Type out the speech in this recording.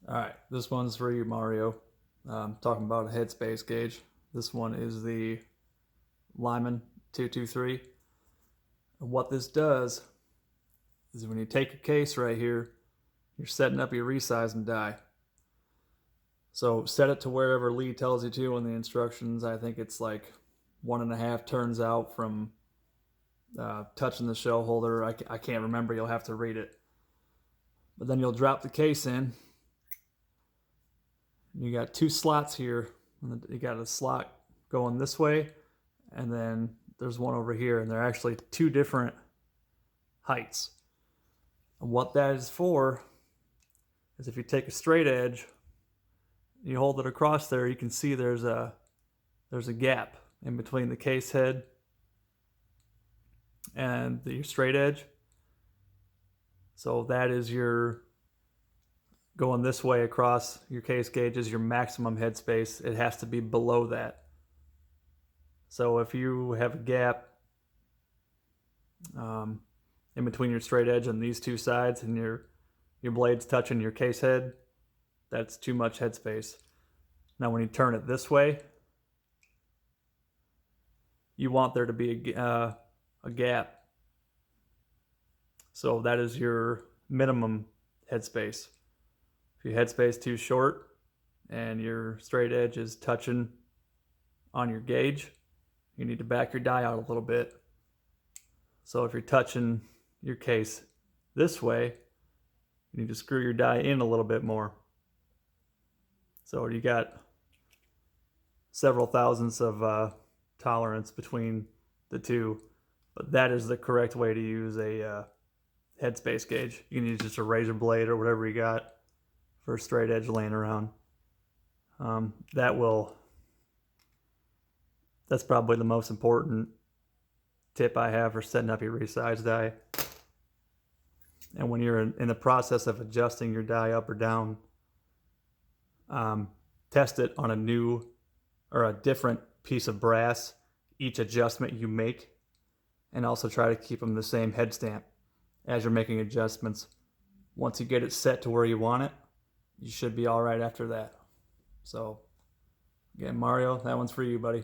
All right, this one's for you, Mario. Talking about a headspace gauge. This one is the Lyman 223. And what this does is when you take a case right here, you're setting up your resizing die. So set it to wherever Lee tells you to in the instructions. I think it's like 1.5 turns out from touching the shell holder. I can't remember. You'll have to read it. But then you'll drop the case in. You got 2 slots here. You got a slot going this way, and then there's one over here, and they're actually 2 different heights. And what that is for is if you take a straight edge, you hold it across there, you can see there's a gap in between the case head and your straight edge. So that is your going this way across your case gauge is your maximum headspace. It has to be below that. So if you have a gap in between your straight edge and these 2 sides and your blade's touching your case head, that's too much headspace. Now when you turn it this way, you want there to be a gap. So that is your minimum headspace. If your headspace too short and your straight edge is touching on your gauge, you need to back your die out a little bit. So if you're touching your case this way, you need to screw your die in a little bit more. So you got several thousandths of tolerance between the two, but that is the correct way to use a headspace gauge. You can use just a razor blade or whatever you got for a straight edge laying around. That's probably the most important tip I have for setting up your resize die. And when you're in the process of adjusting your die up or down, test it on a new or a different piece of brass each adjustment you make, and also try to keep them the same head stamp as you're making adjustments. Once you get it set to where you want it, you should be all right after that. So again, Mario, that one's for you, buddy.